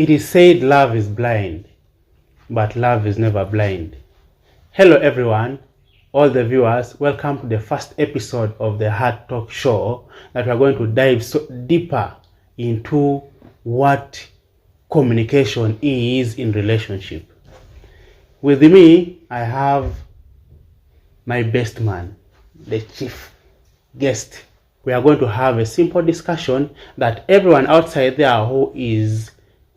It is said love is blind, but love is never blind. Hello everyone, all the viewers, welcome to the first episode of the Heart Talk Show that we are going to dive deeper into what communication is in relationship. With me, I have my best man, the chief guest. We are going to have a simple discussion that everyone outside there who is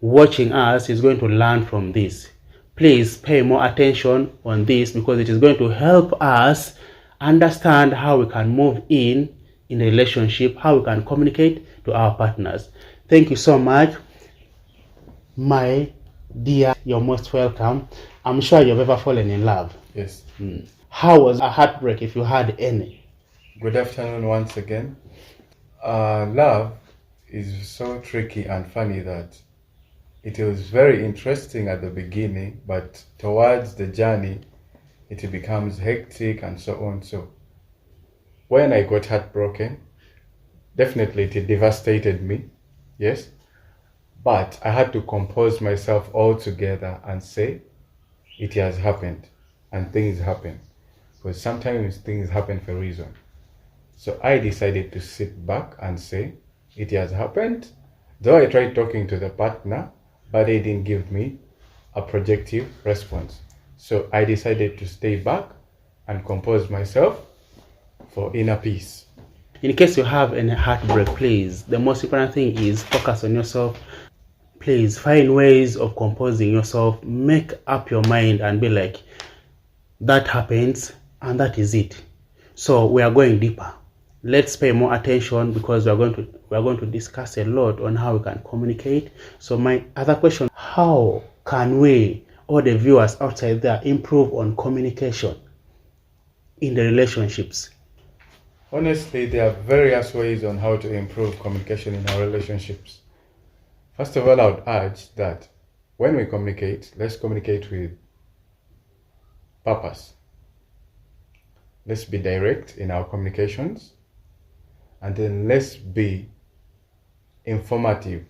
watching us is going to learn from this. Please pay more attention on this because it is going to help us understand how we can move in a relationship, how we can communicate to our partners. Thank you so much, my dear. You're most welcome. I'm sure you've ever fallen in love. Yes. How was a heartbreak, if you had any? Good afternoon once again. Love is so tricky and funny that it was very interesting at the beginning, but towards the journey, it becomes hectic and so on. So when I got heartbroken, definitely it devastated me, yes. But I had to compose myself all together and say, it has happened and things happen. Because sometimes things happen for a reason. So I decided to sit back and say, it has happened. Though I tried talking to the partner, but they didn't give me a projective response. So I decided to stay back and compose myself for inner peace. In case you have any heartbreak, please, the most important thing is focus on yourself. Please find ways of composing yourself. Make up your mind and be like, that happens and that is it. So we are going deeper. Let's pay more attention because we are going to discuss a lot on how we can communicate. So my other question, how can we, all the viewers outside there, improve on communication in the relationships? Honestly, there are various ways on how to improve communication in our relationships. First of all, I would urge that when we communicate, let's communicate with purpose. Let's be direct in our communications, and then let's be informative.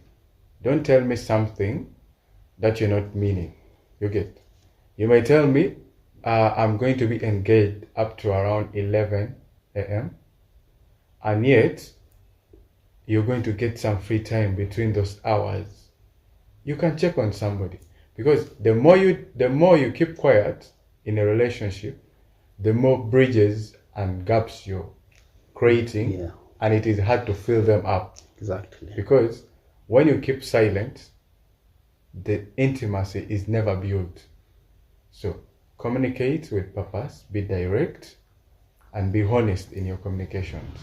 Don't tell me something that you're not meaning. You get? You may tell me, I'm going to be engaged up to around 11 a.m. and yet you're going to get some free time between those hours. You can check on somebody, because the more you keep quiet in a relationship, the more bridges and gaps you're creating, and it is hard to fill them up. Exactly. Because when you keep silent, the intimacy is never built. So communicate with purpose, be direct, and be honest in your communications.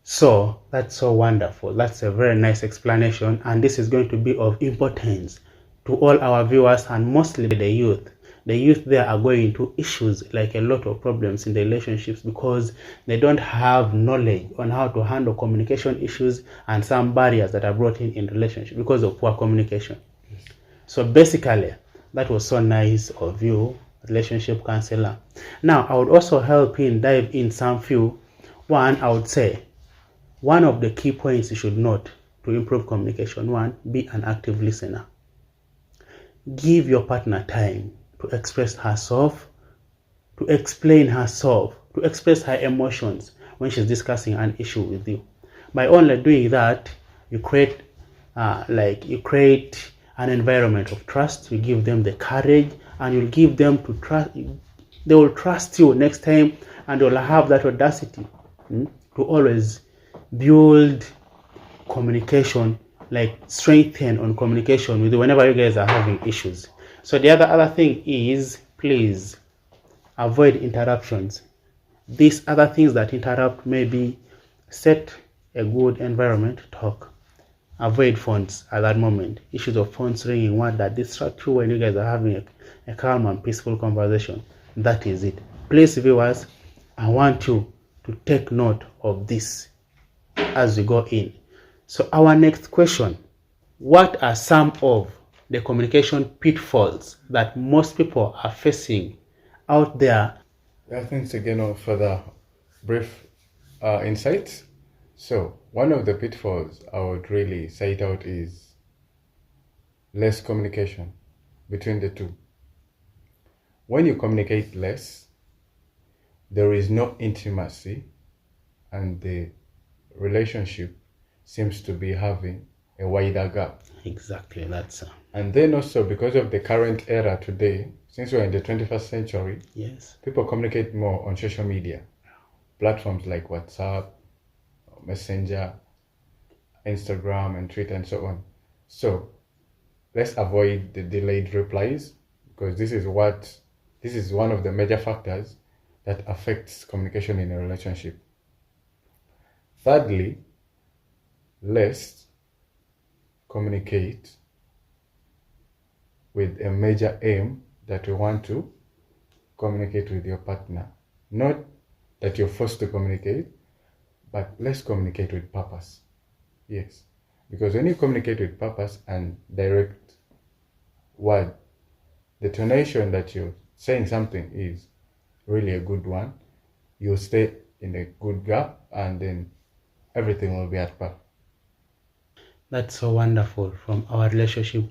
So that's so wonderful. That's a very nice explanation, and this is going to be of importance to all our viewers and mostly the youth. The youth there are going to issues like a lot of problems in the relationships because they don't have knowledge on how to handle communication issues and some barriers that are brought in relationship because of poor communication. Yes. So basically, that was so nice of you, relationship counselor. Now, I would also help in dive in some few. One, I would say, one of the key points you should note to improve communication. One, be an active listener. Give your partner time to express herself, to explain herself, to express her emotions when she's discussing an issue with you. By only doing that, you create an environment of trust. You give them the courage, and you'll give them to trust. They will trust you next time, and they'll have that audacity to always build communication, like strengthen on communication with you whenever you guys are having issues. So the other thing is, please avoid interruptions. These other things that interrupt, maybe set a good environment to talk. Avoid phones at that moment. Issues of phones ringing, what that distract you when you guys are having a calm and peaceful conversation. That is it. Please, viewers, I want you to take note of this as we go in. So our next question, what are some of the communication pitfalls that most people are facing out there? Thanks again for the brief insights. So one of the pitfalls I would really cite out is less communication between the two. When you communicate less, there is no intimacy, and the relationship seems to be having a wider gap. Exactly, that's And then also, because of the current era today, since we're in the 21st century, yes, people communicate more on social media platforms like WhatsApp, Messenger, Instagram, and Twitter, and so on. So let's avoid the delayed replies, because this is one of the major factors that affects communication in a relationship. Thirdly, let's communicate with a major aim that you want to communicate with your partner. Not that you're forced to communicate, but let's communicate with purpose. Yes. Because when you communicate with purpose and direct word, the tonation that you're saying something is really a good one, you'll stay in a good gap, and then everything will be at par. that's so wonderful from our relationship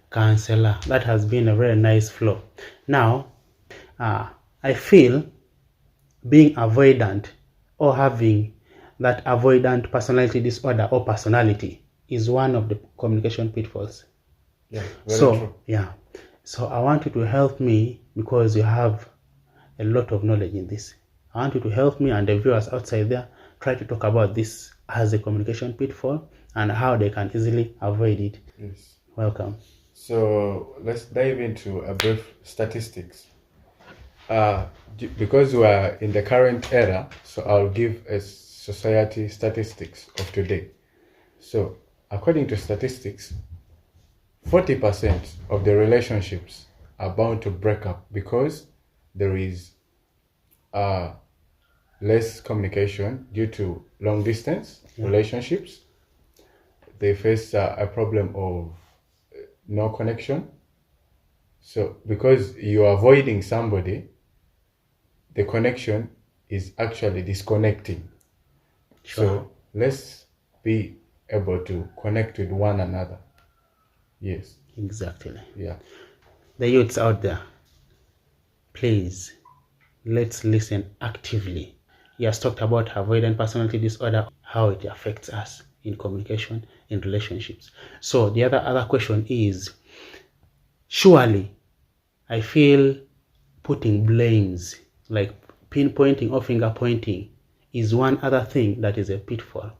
counselor. That has been a very nice flow. Now, I feel being avoidant or having that avoidant personality disorder or personality is one of the communication pitfalls. Yeah, very true. Yeah. So I want you to help me, because you have a lot of knowledge in this. I want you to help me and the viewers outside there try to talk about this as a communication pitfall and how they can easily avoid it. Yes. Welcome. So let's dive into a brief statistics. Because we are in the current era, so I'll give a society statistics of today. So according to statistics, 40% of the relationships are bound to break up because there is less communication due to long distance relationships. They face a problem of no connection. So because you're avoiding somebody, the connection is actually disconnecting. Sure. So let's be able to connect with one another. Yes. Exactly. Yeah. The youths out there, please, let's listen actively. He has talked about avoidant personality disorder, how it affects us in communication, in relationships. So the other question is, surely I feel putting blames, like pinpointing or finger pointing, is one other thing that is a pitfall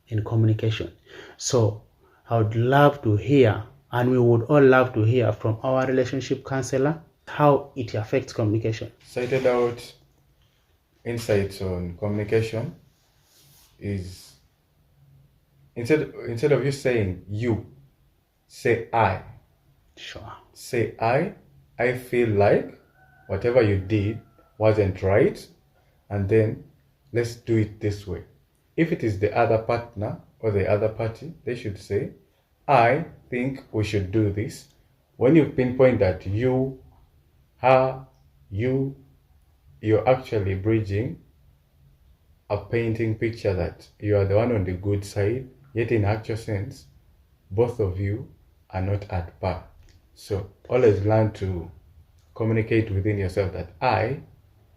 in communication. So I would love to hear, and we would all love to hear from our relationship counselor, how it affects communication. Cited out insights on communication is, instead of you saying you, say I. Sure. Say I feel like whatever you did wasn't right, and then let's do it this way. If it is the other partner or the other party, they should say, I think we should do this. When you pinpoint that you, her, you're actually bridging a painting picture that you are the one on the good side, yet in actual sense, both of you are not at par. So always learn to communicate within yourself that I.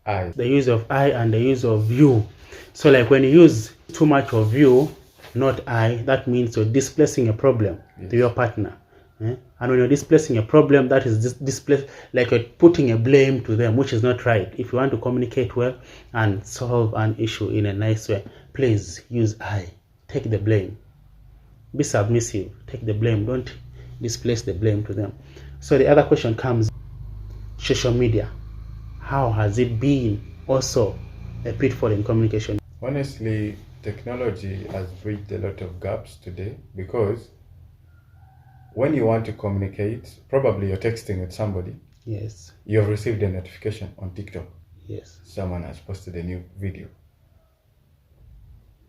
The use of I and the use of you. So like when you use too much of you, not I, that means you're displacing a problem to your partner. And when you're displacing a problem, that is displaced, like you're putting a blame to them, which is not right. If you want to communicate well and solve an issue in a nice way, please use I. Take the blame. Be submissive. Take the blame. Don't displace the blame to them. So the other question comes, social media. How has it been also a pitfall in communication? Honestly, technology has bridged a lot of gaps today, because when you want to communicate, probably you're texting with somebody. Yes. You have received a notification on TikTok. Yes. Someone has posted a new video.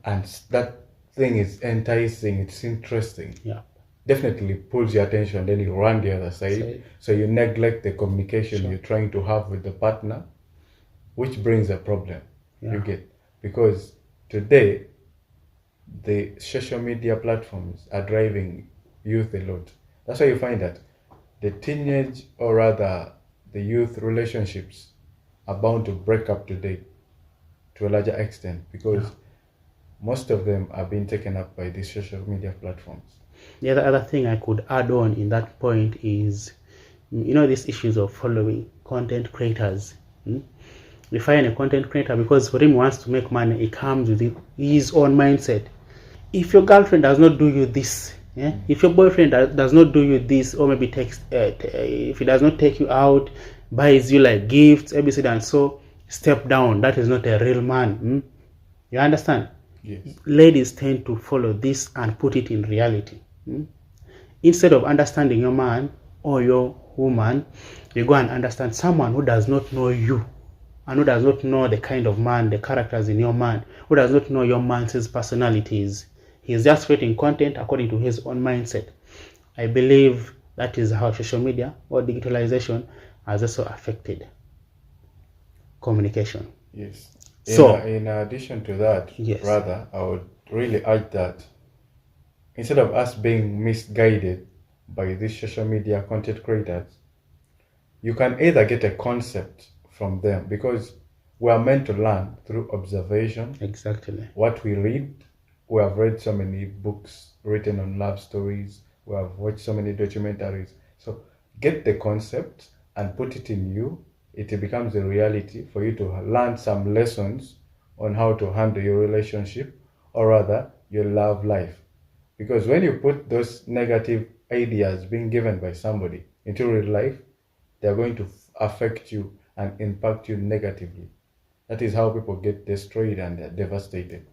And that thing is enticing, it's interesting. Yeah. Definitely pulls your attention, then you run the other side. So you neglect the communication you're trying to have with the partner, which brings a problem. You get, because today the social media platforms are driving youth a lot. That's why you find that the teenage, or rather the youth relationships, are bound to break up today to a larger extent because most of them are being taken up by these social media platforms. The other thing I could add on in that point is, these issues of following content creators. We find a content creator, because for him he wants to make money, he comes with his own mindset. If your girlfriend does not do you this, if your boyfriend does not do you this, or maybe if he does not take you out, buys you like gifts, ABC, and so, step down. That is not a real man. You understand? Yes. Ladies tend to follow this and put it in reality. Instead of understanding your man or your woman, you go and understand someone who does not know you, and who does not know the kind of man, the characters in your man, who does not know your man's personalities. He's just creating content according to his own mindset. I believe that is how social media or digitalization has also affected communication. Yes. So, in addition to that, yes, rather, I would really urge that instead of us being misguided by these social media content creators, you can either get a concept from them, because we are meant to learn through observation. Exactly. What we read, we have read so many books written on love stories, we have watched so many documentaries. So get the concept and put it in you. It becomes a reality for you to learn some lessons on how to handle your relationship, or rather your love life. Because when you put those negative ideas being given by somebody into real life, they're going to affect you and impact you negatively. That is how people get destroyed and they're devastated.